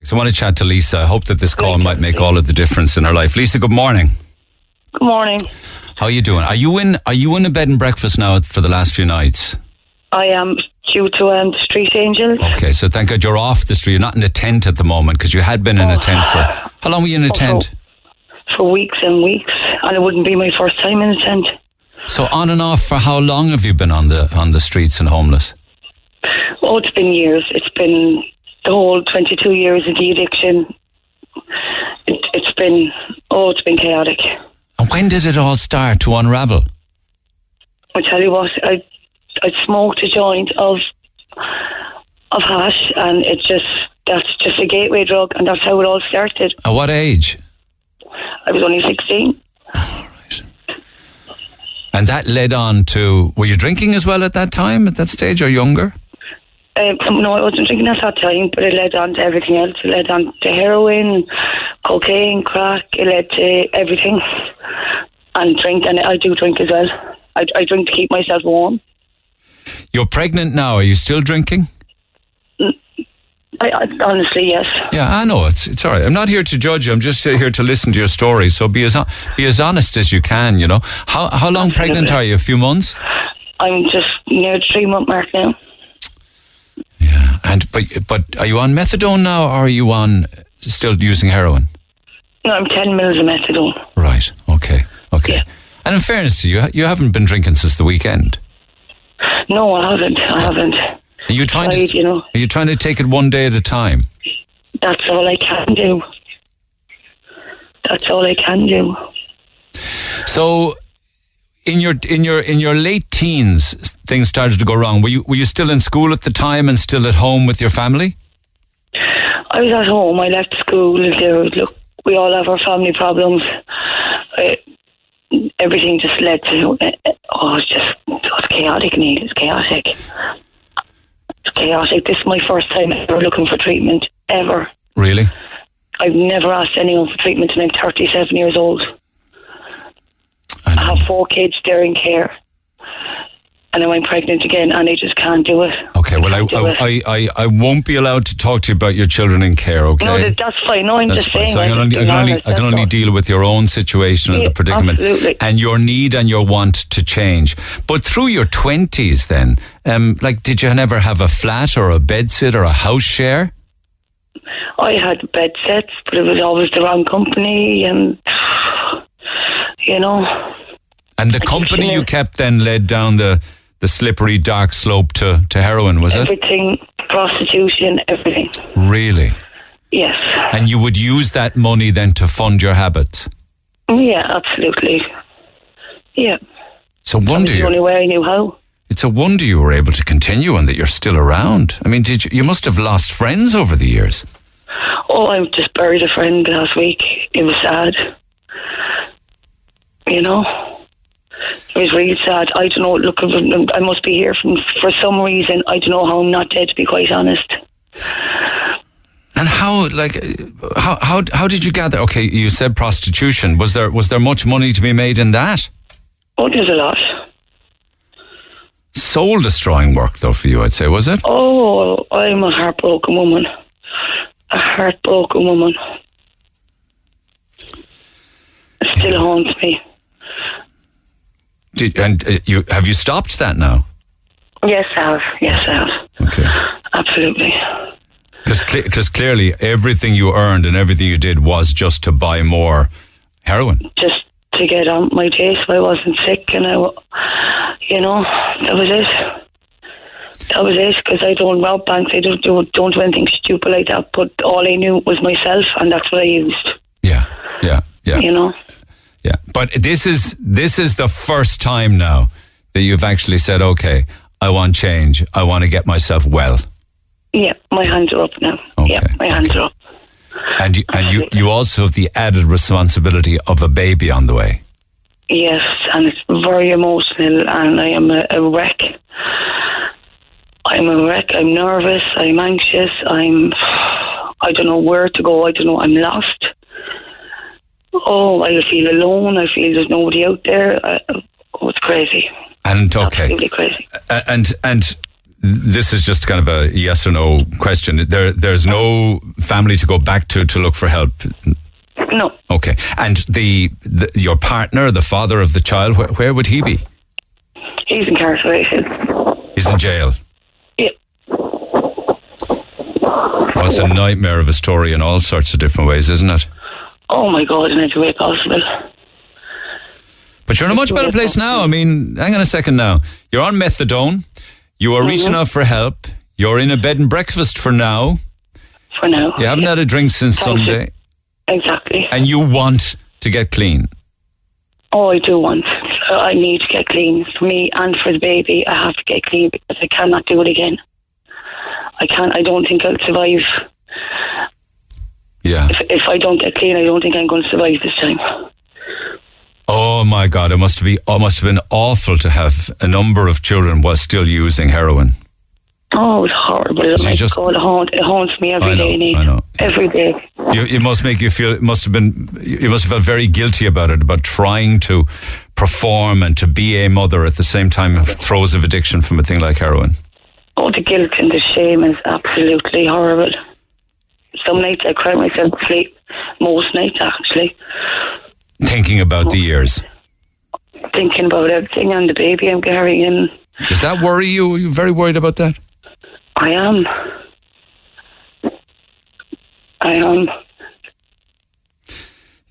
So I want to chat to Lisa. I hope that this call might make all of the difference in her life. Lisa, good morning. Good morning. How are you doing? Are you in a bed and breakfast now for the last few nights? I am due to the Street Angels. Okay, so thank God you're off the street. You're not in a tent at the moment, because you had been in a tent for... How long were you in a tent? For weeks and weeks, and it wouldn't be my first time in a tent. So on and off, for how long have you been on the streets and homeless? Oh, it's been years. It's been the whole 22 years of the addiction. It's been chaotic. And when did it all start to unravel? I tell you what, I smoked a joint of hash, and that's just a gateway drug, and that's how it all started. At what age? I was only 16. Oh, right. And that led on to... Were you drinking as well at that time, at that stage, or younger? No, I wasn't drinking at that time, but it led on to everything else. It led on to heroin, cocaine, crack. It led to everything. And drink, and I do drink as well. I drink to keep myself warm. You're pregnant now. Are you still drinking? I honestly, yes. Yeah, I know. It's all right. I'm not here to judge you. I'm just here to listen to your story. So be as honest as you can, you know. How long pregnant are you? A few months? I'm just near the 3-month mark now. Yeah, but are you on methadone now, or are you still using heroin? No, I'm 10 mils of methadone. Right. Okay. Yeah. And in fairness to you, you haven't been drinking since the weekend. No, I haven't. Are you trying to take it one day at a time? That's all I can do. So, in your late teens, things started to go wrong. Were you still in school at the time and still at home with your family? I was at home. I left school. Look, we all have our family problems. Everything just led to... it's chaotic, Neil. It's chaotic. It's chaotic. This is my first time ever looking for treatment, ever. Really? I've never asked anyone for treatment, and I'm 37 years old. I have 4 kids, they're in care. And now I'm pregnant again, and I just can't do it. Okay, well, I won't be allowed to talk to you about your children in care, okay? No, that's fine. No, I'm that's just fine. saying. So I can only deal with your own situation and the predicament. Absolutely. And your need and your want to change. But through your 20s then, did you never have a flat or a bedsit or a house share? I had bed sets, but it was always the wrong company, and, you know... And the company you kept then led down the slippery, dark slope to heroin, was it? Everything, prostitution, everything. Really? Yes. And you would use that money then to fund your habits? Yeah, absolutely. Yeah. It's a wonder. The only way I knew how. It's a wonder you were able to continue and that you're still around. I mean, you must have lost friends over the years. Oh, I just buried a friend last week. It was sad. You know? It was really sad. I don't know. Look, I must be here for some reason. I don't know how I'm not dead, to be quite honest. And how did you gather? Okay, you said prostitution. Was there much money to be made in that? Oh, there's a lot. Soul destroying work, though, for you, I'd say, was it? Oh, I'm a heartbroken woman. A heartbroken woman. It still haunts me. Have you stopped that now? Yes, I have. Okay. Absolutely. Because clearly everything you earned and everything you did was just to buy more heroin. Just to get on my day so I wasn't sick, and that was it. That was it, because I don't rob banks, I don't do anything stupid like that, but all I knew was myself, and that's what I used. Yeah. You know? Yeah, but this is the first time now that you've actually said, okay, I want change. I want to get myself well. Yeah, my hands are up now. Okay, yeah, my hands are up. And you also have the added responsibility of a baby on the way. Yes, and it's very emotional, and I am a wreck. I'm a wreck. I'm nervous. I'm anxious. I don't know where to go. I don't know. I'm lost. Oh, I feel alone. I feel there's nobody out there. It's crazy. And okay, absolutely crazy. And this is just kind of a yes or no question. There's no family to go back to look for help. No. Okay. And your partner, the father of the child, where would he be? He's incarcerated. He's in jail. Yeah. Oh, it's a nightmare of a story in all sorts of different ways, isn't it? Oh my God, in every way possible. But you're in a much better place now. I mean, hang on a second now. You're on methadone. You are reaching out for help. You're in a bed and breakfast for now. For now. You haven't had a drink since Sunday. Exactly. And you want to get clean. Oh, I do want. I need to get clean. For me and for the baby, I have to get clean because I cannot do it again. I can't. I don't think I'll survive. Yeah. If I don't get clean, I don't think I'm going to survive this time. Oh my God! It must have been awful to have a number of children while still using heroin. Oh, it's horrible. God, it haunts me every day, Nate. I know. Every day. It must make you feel. You must have felt very guilty about it, about trying to perform and to be a mother at the same time of throes of addiction from a thing like heroin. Oh, the guilt and the shame is absolutely horrible. Some nights I cry myself to sleep. Most nights, actually. Thinking about the years. Thinking about everything and the baby I'm carrying. Does that worry you? Are you very worried about that? I am.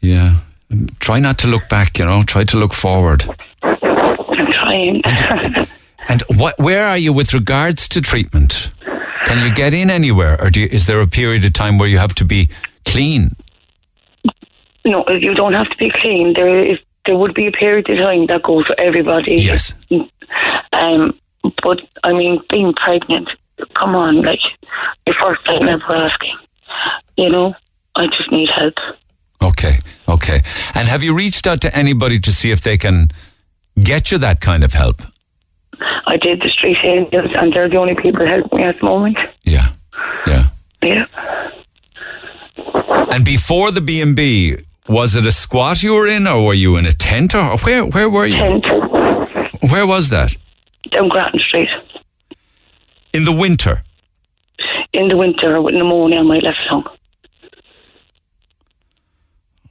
Yeah. Try not to look back, Try to look forward. I'm trying. And where are you with regards to treatment? Can you get in anywhere? Or is there a period of time where you have to be clean? No, you don't have to be clean. There would be a period of time that goes for everybody. Yes. But, I mean, being pregnant, come on, like, the first time ever asking. I just need help. Okay. And have you reached out to anybody to see if they can get you that kind of help? I did the street angels, and they're the only people helping me at the moment. Yeah. Yeah. And before the B&B, was it a squat you were in, or were you in a tent, or where were you? Tent. Where was that? Down Grattan Street. In the winter? In the winter with pneumonia on my left lung.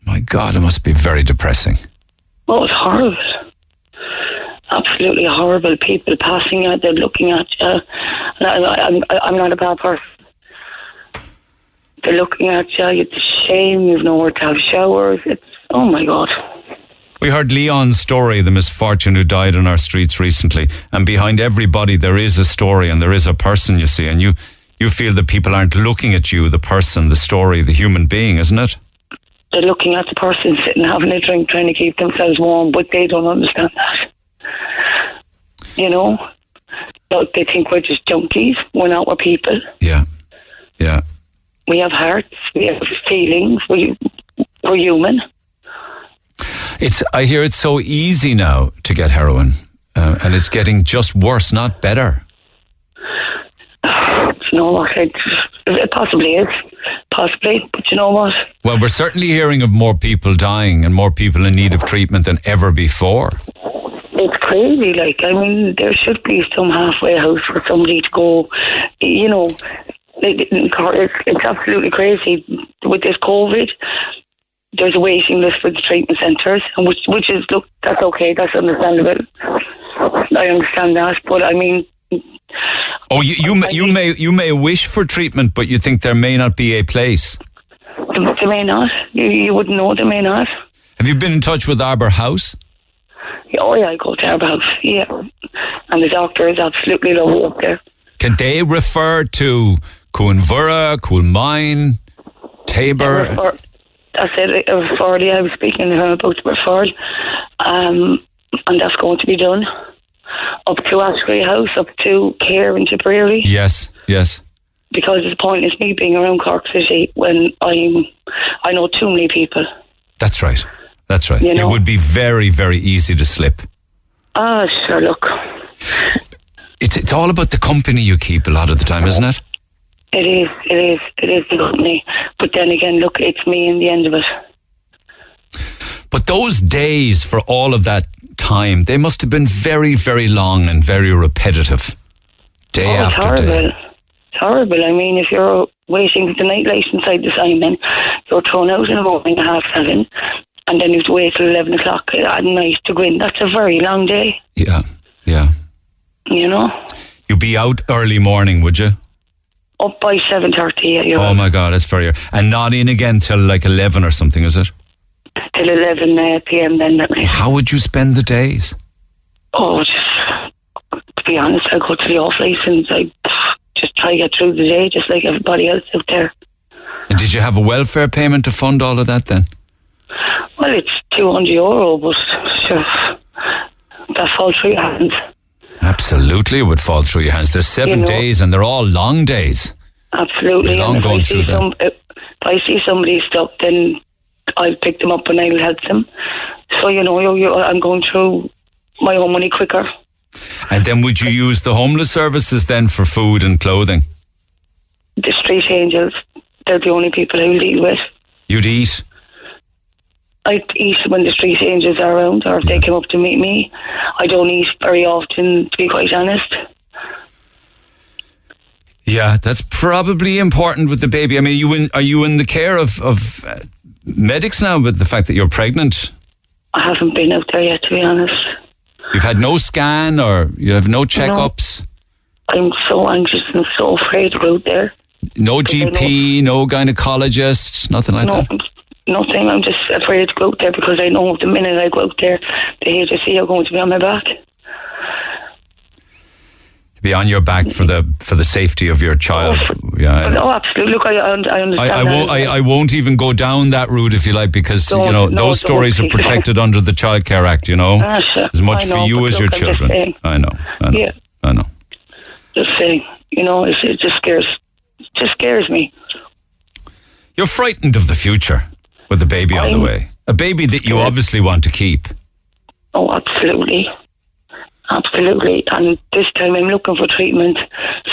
My God, it must be very depressing. Oh, it's horrible. Absolutely horrible. People passing out, they're looking at you. I'm not a bad person. They're looking at you, it's a shame, you've nowhere to have showers. Oh my God. We heard Leon's story, the misfortune who died on our streets recently. And behind everybody there is a story and there is a person, you see. And you feel that people aren't looking at you, the person, the story, the human being, isn't it? They're looking at the person sitting having a drink, trying to keep themselves warm, but they don't understand that. They think we're just junkies. We're not, we're people. Yeah. We have hearts, we have feelings, we're human. I hear it's so easy now to get heroin, and it's getting just worse, not better. You know what? It possibly is. Possibly, but you know what? Well, we're certainly hearing of more people dying and more people in need of treatment than ever before. It's crazy. There should be some halfway house for somebody to go, It's absolutely crazy. With this COVID, there's a waiting list for the treatment centres, and which is, look, that's okay, that's understandable. I understand that, but I mean... Oh, you may wish for treatment, but you think there may not be a place. There may not. You wouldn't know, there may not. Have you been in touch with Arbor House? Oh yeah, I go to Arbor House, yeah. And the doctor is absolutely lovely up there. Can they refer to Coonvura, Coolmine, Tabor? I said referred. I was speaking to him about the referral, and that's going to be done up to Ashbury House, up to Care in Tipperary. Yes. Because it's pointless me being around Cork City when I know too many people. That's right. It would be very, very easy to slip. Sure, look. It's all about the company you keep a lot of the time, isn't it? It is the company. But then again, look, it's me in the end of it. But those days for all of that time, they must have been very, very long and very repetitive. Day It's after horrible. day. It's horrible. I mean, if you're waiting the night light inside the Simon, you're thrown out in the morning at 7:30, and then you have to wait till 11 o'clock at night to go in. That's a very long day. Yeah, yeah. You know? You'd be out early morning, would you? Up by 7:30. Oh my God, that's very... And not in again till like 11 or something, is it? Till 11 p.m. then that night. How would you spend the days? Oh, just, to be honest, I go to the off license. I just try to get through the day just like everybody else out there. And did you have a welfare payment to fund all of that then? Well, it's €200, but sure, that falls through your hands. Absolutely, it would fall through your hands. There's 7 days and they're all long days. Absolutely. You're long And going through that. if I see somebody stuck, then I'll pick them up and I'll help them. So, I'm going through my own money quicker. And then would you use the homeless services then for food and clothing? The street angels, they're the only people I deal with. You'd eat? I eat when the street angels are around, or if they come up to meet me. I don't eat very often, to be quite honest. Yeah, that's probably important with the baby. I mean, are you in the care of medics now with the fact that you're pregnant? I haven't been out there yet, to be honest. You've had no scan or you have no checkups? No. I'm so anxious and so afraid to go out there. No GP, no gynecologist, nothing like that? Nothing. I'm just afraid to go out there because I know the minute I go out there, the HSE are going to be on my back. To be on your back for the safety of your child. Absolutely. Look, I understand. I won't even go down that route if you like, because those stories are protected under the Child Care Act. Sure. As much for you as your children. I know. Yeah. I know. Just saying. It just scares me. You're frightened of the future with a baby on the way. A baby that you obviously want to keep. Oh, absolutely. Absolutely. And this time I'm looking for treatment,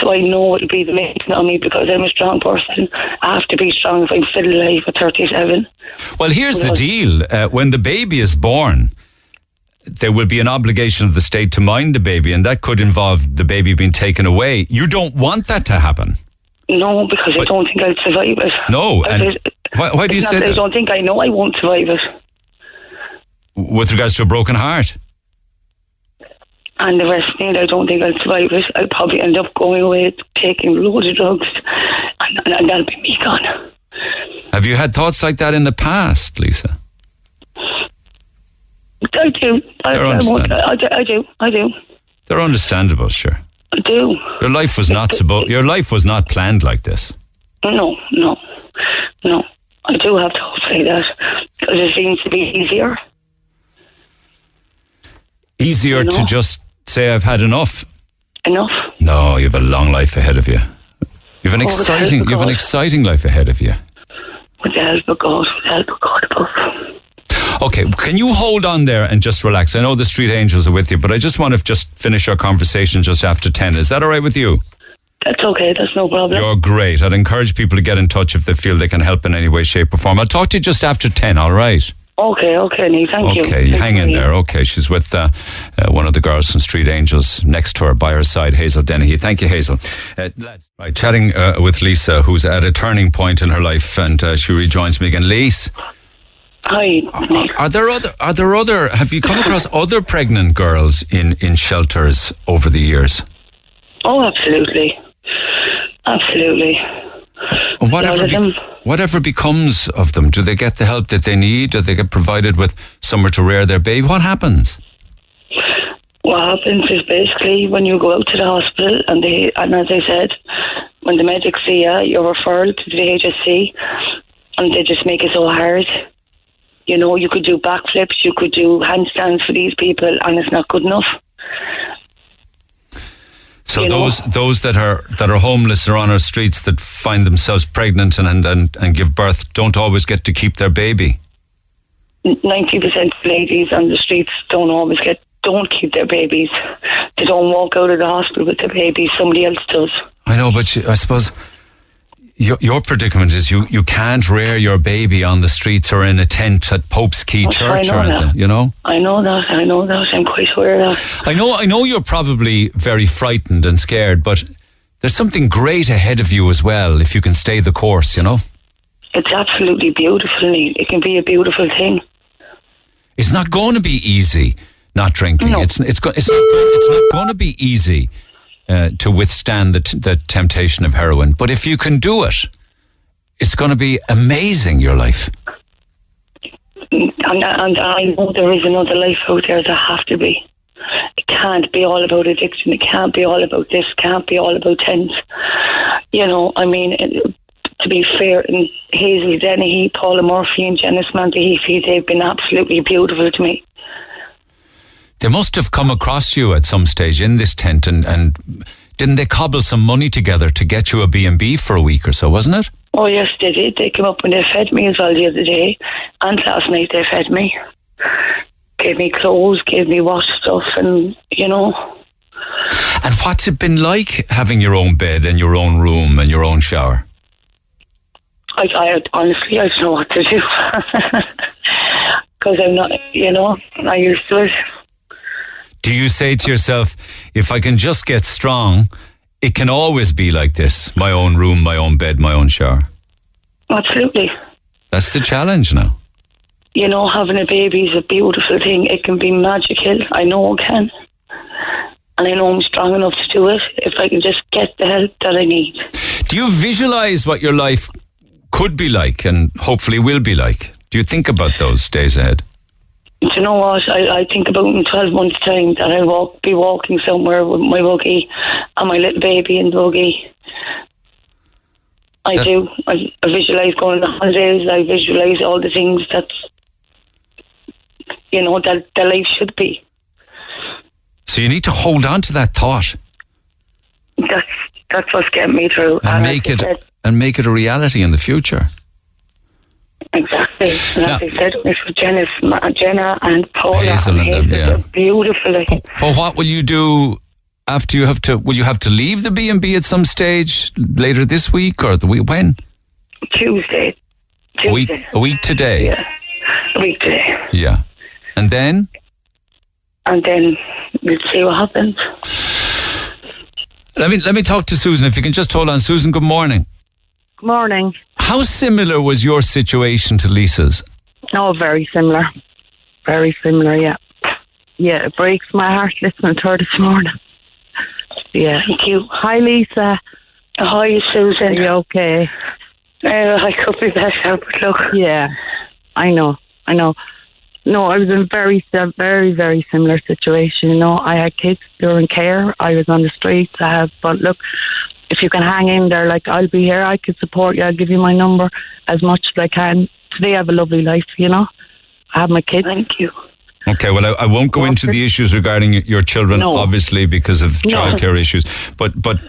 so I know it'll be the making on me because I'm a strong person. I have to be strong if I'm still alive at 37. Well, here's the deal. When the baby is born, there will be an obligation of the state to mind the baby, and that could involve the baby being taken away. You don't want that to happen. No, because I don't think I'll survive it. No, and why do you say that? I don't think I know I won't survive it. With regards to a broken heart? And the rest of it, I don't think I'll survive it. I'll probably end up going away, taking loads of drugs, and that'll be me gone. Have you had thoughts like that in the past, Lisa? I do. I do. They're understandable, sure. I do. Your life was not planned like this. No. I do have thoughts like that because it seems to be easier. Easier to just say I've had enough. Enough? No, you have a long life ahead of you. You have an exciting life ahead of you. With the help of God above. Okay, can you hold on there and just relax? I know the street angels are with you, but I just want to just finish our conversation just after 10. Is that all right with you? That's okay, that's no problem. You're great. I'd encourage people to get in touch if they feel they can help in any way, shape or form. I'll talk to you just after 10, all right? Okay, Niamh, thank you. Okay, hang in there. Okay, she's with one of the girls from Street Angels next to her by her side, Hazel Dennehy. Thank you, Hazel. Right, chatting with Lisa, who's at a turning point in her life, and she rejoins me again. Lisa. Hi. Have you come across other pregnant girls in shelters over the years? Oh, absolutely. Absolutely. Whatever becomes of them? Do they get the help that they need? Do they get provided with somewhere to rear their baby? What happens? What happens is basically when you go out to the hospital and as I said, when the medics see you're referred to the HSC and they just make it so hard. You could do backflips, you could do handstands for these people, and it's not good enough. So those that are homeless or on our streets that find themselves pregnant and give birth don't always get to keep their baby. 90% of ladies on the streets don't keep their babies. They don't walk out of the hospital with their babies. Somebody else does. I know, but I suppose your predicament is you can't rear your baby on the streets or in a tent at Pope's Quay Church or anything, you know? I know that. I'm quite aware of that. I know you're probably very frightened and scared, but there's something great ahead of you as well if you can stay the course, you know? It's absolutely beautiful, Neil. It can be a beautiful thing. It's not going to be easy not drinking. No. It's not going to be easy to withstand the temptation of heroin. But if you can do it, it's going to be amazing, your life. And I know there is another life out there. There have to be. It can't be all about addiction. It can't be all about this. It can't be all about tents. You know, I mean, to be fair, and Hazel Dennehy, Paula Murphy and Janice Manteheafy, they've been absolutely beautiful to me. They must have come across you at some stage in this tent and didn't they cobble some money together to get you a B&B for a week or so, wasn't it? Oh yes, they did. They came up and they fed me as well the other day, and last night they fed me. Gave me clothes, gave me wash stuff, and, you know. And what's it been like having your own bed and your own room and your own shower? I honestly, I don't know what to do. Because I'm not, you know, not used to it. Do you say to yourself, if I can just get strong, it can always be like this? My own room, my own bed, my own shower. Absolutely. That's the challenge now. You know, having a baby is a beautiful thing. It can be magical. I know it can. And I know I'm strong enough to do it if I can just get the help that I need. Do you visualise what your life could be like and hopefully will be like? Do you think about those days ahead? Do you know what? I think about in 12 months' time that I'll be walking somewhere with my buggy and my little baby in the buggy. I do. I visualise going on holidays. I visualise all the things that, you know, that the life should be. So you need to hold on to that thought. That's what's getting me through. And make it a reality in the future. Exactly. And as I said, it's with Jenna and Paula Hazel and them, yeah. Beautiful. But what will you do after you have to? Will you have to leave the B&B at some stage later this week or the week? When? Tuesday. A week today. Yeah. A week today. Yeah. And then? And then we'll see what happens. Let me talk to Susan. If you can just hold on. Susan, good morning. Good morning. How similar was your situation to Lisa's? Oh, very similar. Very similar, yeah. Yeah, it breaks my heart listening to her this morning. Yeah. Thank you. Hi, Lisa. Hi, Susan. Are you okay? I could be better, but look. Yeah, I know. No, I was in a very, very similar situation. You know, I had kids during care. I was on the streets. But look, if you can hang in there, like, I'll be here. I could support you. I'll give you my number as much as I can. Today I have a lovely life, you know. I have my kids. Thank you. Okay, well, I won't go into the issues regarding your children, obviously, because of childcare issues. But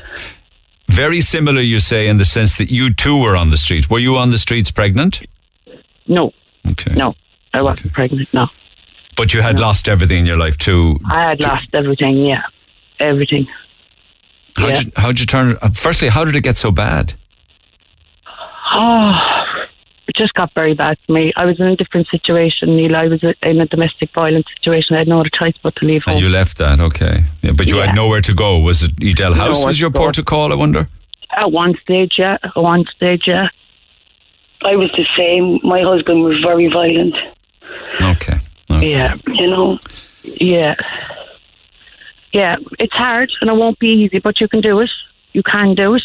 very similar, you say, in the sense that you too were on the street. Were you on the streets pregnant? No. Okay. No, I wasn't pregnant, no. But you had lost everything in your life too? I had lost everything, yeah. Everything. How'd you turn it? Firstly, how did it get so bad? Oh, it just got very bad for me. I was in a different situation, Neil. I was in a domestic violence situation. I had no other choice but to leave home. And you left that, okay. Yeah, but you had nowhere to go. Was it Edel House was your port of call, I wonder? At one stage, yeah. I was the same. My husband was very violent. Okay. Yeah. You know? Yeah. Yeah, it's hard and it won't be easy, but you can do it. You can do it.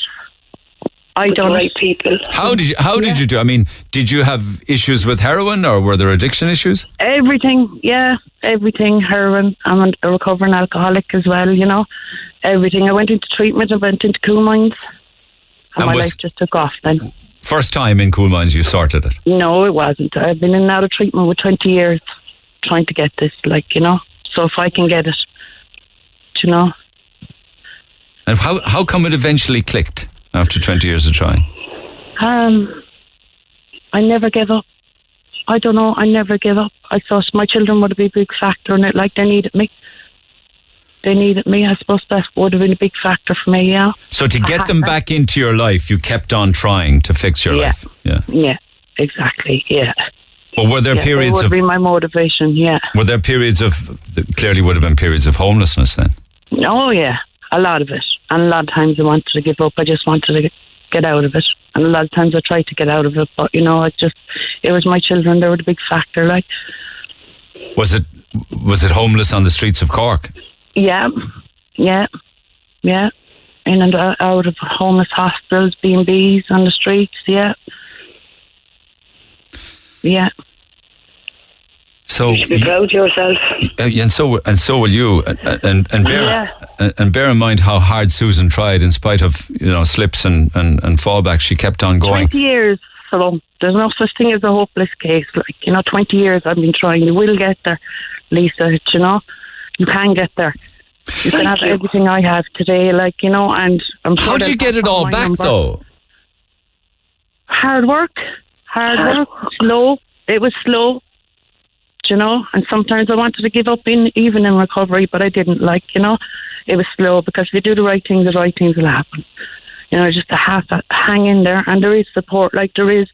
With the right people. How did you do? I mean, did you have issues with heroin or were there addiction issues? Everything, yeah. Everything, heroin. I'm a recovering alcoholic as well, you know. Everything. I went into treatment. I went into coal mines. And my life just took off then. First time in coal mines you sorted it? No, it wasn't. I've been in and out of treatment with 20 years trying to get this, like, you know. So if I can get it, you know. And how come it eventually clicked after 20 years of trying? I never gave up. I don't know. I never gave up. I thought my children would be a big factor in it, like they needed me. they needed me. I suppose that would have been a big factor for me, yeah. So to get them back into your life, you kept on trying to fix your life. Yeah, exactly, yeah. Well, were there periods that would be my motivation, yeah. Were there periods of, clearly would have been periods of homelessness then? Oh, yeah, a lot of it. And a lot of times I wanted to give up. I just wanted to get out of it. And a lot of times I tried to get out of it, but, it was my children. They were the big factor, like. Was it homeless on the streets of Cork? Yeah. In and out of homeless hospitals, B&Bs on the streets, yeah. Yeah. So you should be proud of yourself. And so will you. And bear in mind how hard Susan tried, in spite of slips and fallbacks. She kept on going. 20 years. So there's no such thing as a hopeless case. 20 years I've been trying. You will get there, Lisa. You can get there. You can have everything I have today, and I'm sure. How did you get it all back, though? Hard work, slow. It was slow. And sometimes I wanted to give up even in recovery, but I didn't. It was slow, because if you do the right thing will happen. Just to have to hang in there, and there is support. There's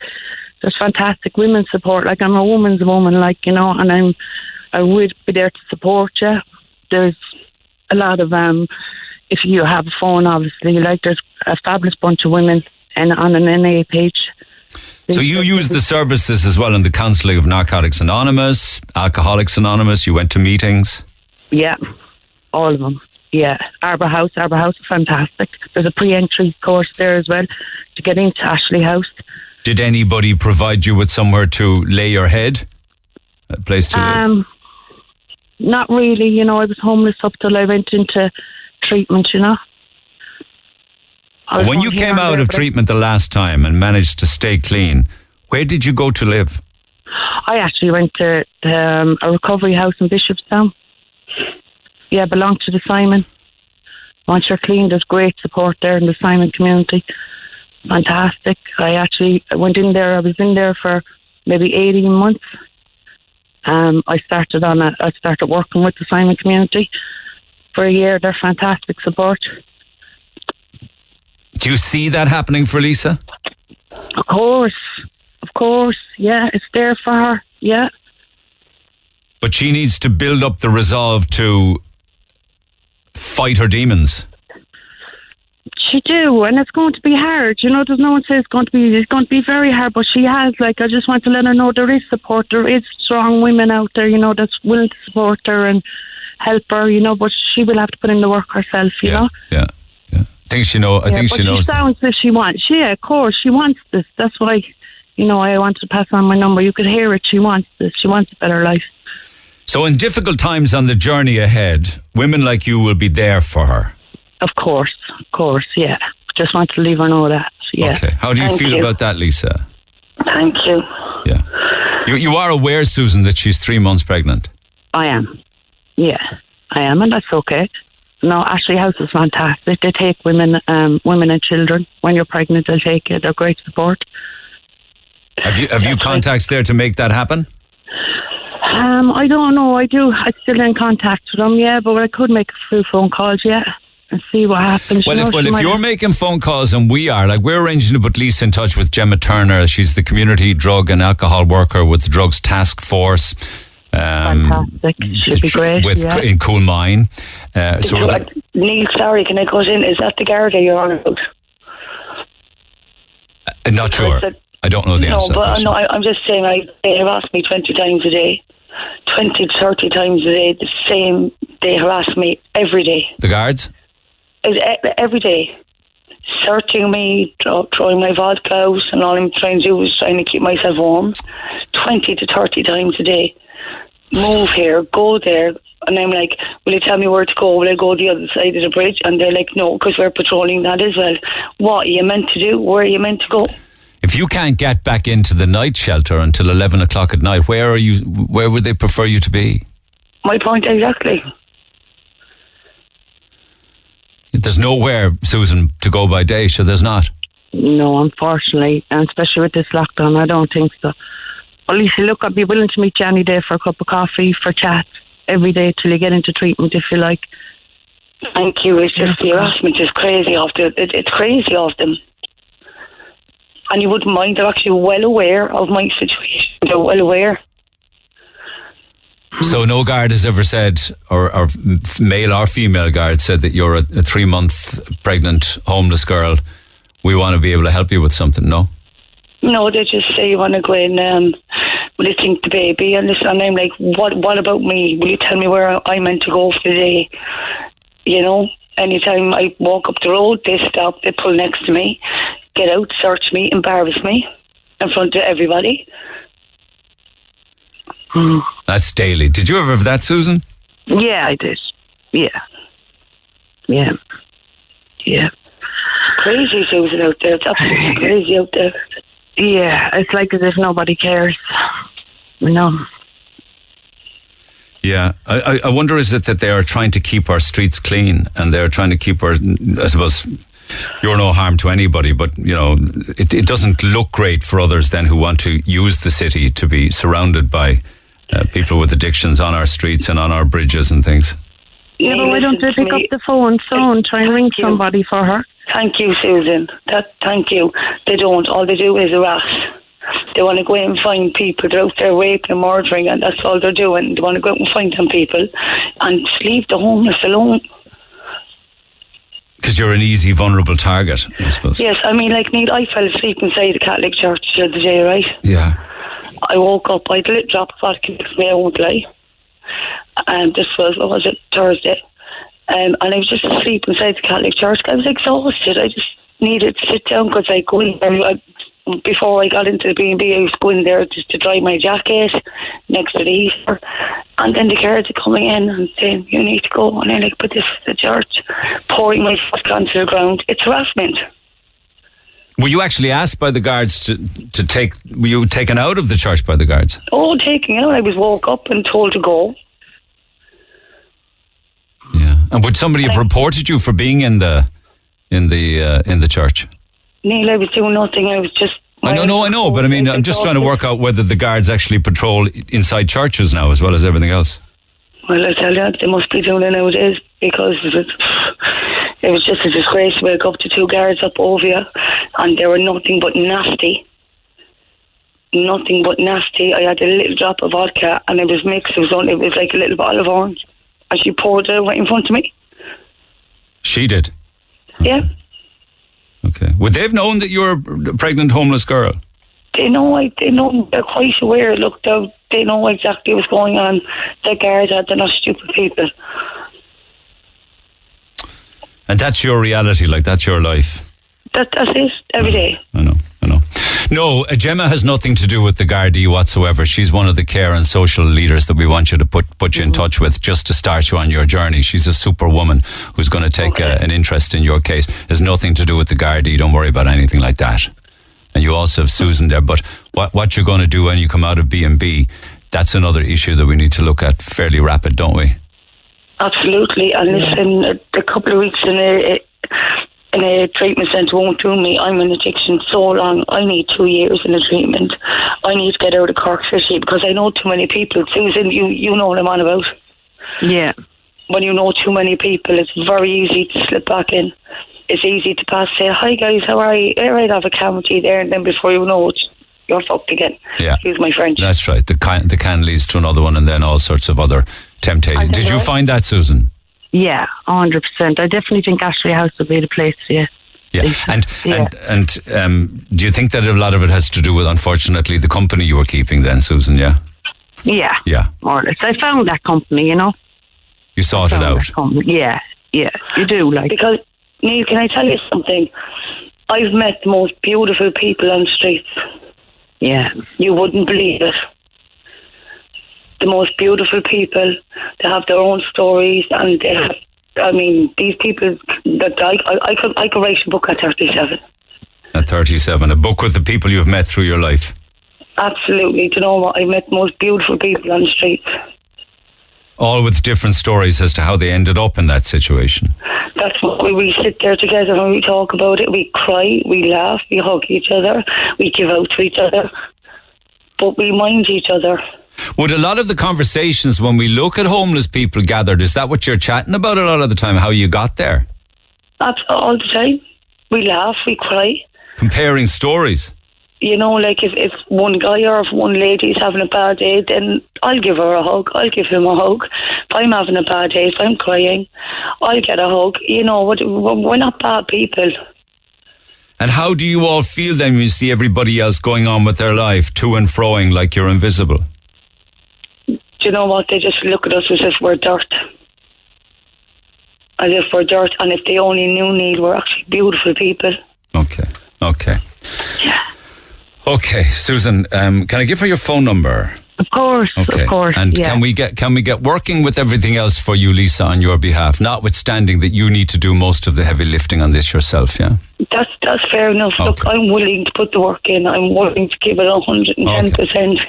fantastic women's support. I'm a woman's woman, and I would be there to support you. There's a lot of if you have a phone, obviously, there's a fabulous bunch of women and on an NA page. So you use the services as well in the counselling of Narcotics Anonymous, Alcoholics Anonymous. You went to meetings. Yeah, all of them. Yeah, Arbour House is fantastic. There's a pre-entry course there as well to get into Ashley House. Did anybody provide you with somewhere to lay your head? A place to live? Not really. I was homeless up till I went into treatment, When you came out of treatment the last time and managed to stay clean, where did you go to live? I actually went to a recovery house in Bishopstown. Yeah, belonged to the Simon. Once you're clean, there's great support there in the Simon community. Fantastic. I went in there. I was in there for maybe 18 months. I started working with the Simon community for a year. They're fantastic support. Do you see that happening for Lisa? Of course. Yeah, it's there for her. Yeah. But she needs to build up the resolve to fight her demons. She do, and it's going to be hard. There's no one says it's going to be very hard, but she has. I just want to let her know there is support. There is strong women out there, that's willing to support her and help her, but she will have to put in the work herself, Yeah. I think she knows. She sounds as if she wants. Yeah, of course, she wants this. That's why, I wanted to pass on my number. You could hear it. She wants this. She wants a better life. So in difficult times on the journey ahead, women like you will be there for her. Of course, yeah. Just want to leave her know that. Yeah. Okay. How do you feel about that, Lisa? Thank you. Yeah. You are aware, Susan, that she's 3 months pregnant? I am. Yeah, I am, and that's okay. No, Ashley House is fantastic. They take women and children. When you're pregnant, they'll take you. They're great support. Have you contacts there to make that happen? I don't know. I'm still in contact with them, yeah, but I could make a few phone calls, yeah, and see what happens. Well, if you're making phone calls and we are, we're arranging to put Lisa in touch with Gemma Turner. She's the community drug and alcohol worker with the Drugs Task Force. Fantastic. Should be great. In Coolmine. Neil, sorry, can I cut in? Is that the Garda you're on about? Not sure. I don't know the answer. No, I'm just saying, they harass me 20 times a day. 20 to 30 times a day. The same, they harass me every day. The guards? Every day. Searching me, throwing my vodka out, and all I'm trying to do is trying to keep myself warm. 20 to 30 times a day. Move here, go there. And I'm like, will you tell me where to go? Will I go the other side of the bridge? And they're like, no, because we're patrolling that as well. What are you meant to do? Where are you meant to go? If you can't get back into the night shelter until 11 o'clock at night, where would they prefer you to be? My point exactly. There's nowhere, Susan, to go by day, so there's not. No, unfortunately, and especially with this lockdown, I don't think so. Well, Lisa, look, I'd be willing to meet you any day for a cup of coffee, for chat, every day till you get into treatment, if you like. Thank you. It's just the harassment is crazy of them. It's crazy of them. And you wouldn't mind, they're actually well aware of my situation. They're well aware. So no guard has ever said, or male or female guard said that you're a 3-month pregnant homeless girl. We want to be able to help you with something, no? No, they just say you want to go in, will you think the baby? And listen, and I'm like, what about me? Will you tell me where I'm meant to go for the day? You know, anytime I walk up the road, they stop, they pull next to me, get out, search me, embarrass me in front of everybody. That's daily. Did you ever have that, Susan? Yeah, I did. Yeah. Crazy, Susan, out there. It's absolutely crazy out there. Yeah, it's like as if nobody cares. No. Yeah, I wonder, is it that they are trying to keep our streets clean and they're trying to keep our, I suppose, you're no harm to anybody, but, you know, it doesn't look great for others then who want to use the city to be surrounded by people with addictions on our streets and on our bridges and things. Yeah, but why don't they pick up the phone, try and ring somebody for her? Thank you, Susan. Thank you. They don't. All they do is harass. They want to go out and find people. They're out there raping and murdering, and that's all they're doing. They want to go out and find them people and just leave the homeless alone. Because you're an easy, vulnerable target, I suppose. Yes, I mean, like Neil, I fell asleep inside the Catholic church the other day, right? Yeah. I woke up, I had a little drop of vodka next to me, I won't lie. And this was, what was it, Thursday. And I was just asleep inside the Catholic church. I was exhausted. I just needed to sit down because I go in there. Before I got into the B&B, I was going there just to dry my jacket next to the heater. And then the guards are coming in and saying, you need to go. And I'm like, but this is the church. Pouring my vodka onto the ground. It's harassment. Were you actually asked by the guards to take, were you taken out of the church by the guards? Oh, taking out. I was woke up and told to go. Yeah. And would somebody have reported you for being in the church? Neil, I was doing nothing. I was just... I know, but I mean, I'm just trying to work out whether the guards actually patrol inside churches now as well as everything else. Well, I tell you, they must be doing it nowadays because it was just a disgrace to wake up to 2 guards up over you and they were nothing but nasty. Nothing but nasty. I had a little drop of vodka and it was mixed. It was like a little bottle of orange. And she poured it right in front of me. She did? Okay. Yeah. Okay. Would they have known that you were a pregnant homeless girl? They know. They're quite aware. Look, they know exactly what's going on. The guards they're not stupid people. And that's your reality, like that's your life. That's it, every day. I know. No, Gemma has nothing to do with the Gardaí whatsoever. She's one of the care and social leaders that we want you to put you in touch with just to start you on your journey. She's a superwoman who's going to take an interest in your case. Has nothing to do with the Gardaí. Don't worry about anything like that. And you also have Susan there. But what you're going to do when you come out of B&B, that's another issue that we need to look at fairly rapid, don't we? Absolutely. And listen, a couple of weeks in a treatment centre won't do me. I'm in addiction so long. I need 2 years in a treatment. I need to get out of Cork City because I know too many people. Susan, you know what I'm on about. Yeah. When you know too many people, it's very easy to slip back in. It's easy to pass, say, hi guys, how are you? I'd have a cavity there, and then before you know it, you're fucked again. Yeah. Excuse my French. That's right. The can leads to another one and then all sorts of other temptations. Did you find that, Susan? Yeah, 100%. I definitely think Ashley House would be the place, yeah. Yeah, and do you think that a lot of it has to do with, unfortunately, the company you were keeping then, Susan, yeah? Yeah, more or less. I found that company, you know. You sought it out? Yeah, you do, like. Because, Neil, can I tell you something? I've met the most beautiful people on the streets. Yeah. You wouldn't believe it. The most beautiful people, they have their own stories, and they have, I mean, these people, that I could write a book at 37. At 37, a book with the people you've met through your life. Absolutely. Do you know what? I met the most beautiful people on the streets. All with different stories as to how they ended up in that situation. That's what we sit there together and we talk about it. We cry, we laugh, we hug each other, we give out to each other. but we mind each other. Would a lot of the conversations when we look at homeless people gathered, is that what you're chatting about a lot of the time, how you got there? That's all the time. We laugh, we cry. Comparing stories? You know, like if one guy or if one lady's having a bad day, then I'll give her a hug. I'll give him a hug. If I'm having a bad day, if I'm crying, I'll get a hug. You know, we're not bad people. And how do you all feel then when you see everybody else going on with their life, to and froing like you're invisible? Do you know what? They just look at us as if we're dirt. As if we're dirt. And if they only knew, Neil, we're actually beautiful people. Okay. Yeah. Okay, Susan, can I give her your phone number? Of course, Okay. of course. And yeah. can we get working with everything else for you, Lisa, on your behalf, notwithstanding that you need to do most of the heavy lifting on this yourself, yeah? That's fair enough. Okay. Look, I'm willing to put the work in. I'm willing to give it 110%.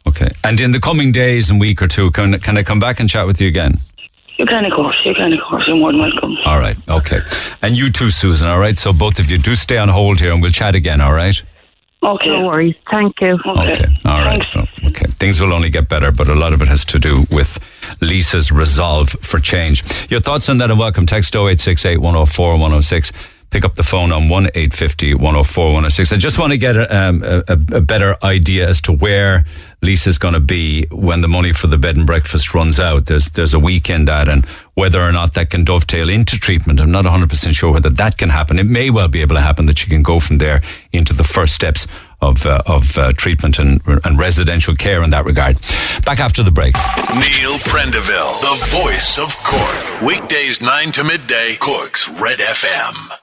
Okay. And in the coming days and week or two, can I come back and chat with you again? You can, of course. You're more than welcome. All right, okay. And you too, Susan, all right? So both of you, do stay on hold here and we'll chat again, all right? Okay. No worries. Thank you. Okay, all right. Thanks. Okay, things will only get better, but a lot of it has to do with Lisa's resolve for change. Your thoughts on that are welcome. Text 0868 104 106. Pick up the phone on 1-850 104 106. I just want to get a better idea as to where Lisa's going to be when the money for the bed and breakfast runs out. There's a week in that, and whether or not that can dovetail into treatment. I'm not 100% sure whether that can happen. It may well be able to happen that she can go from there into the first steps of treatment and residential care in that regard. Back after the break. Neil Prendeville, the voice of Cork. Weekdays 9 to midday, Cork's Red FM.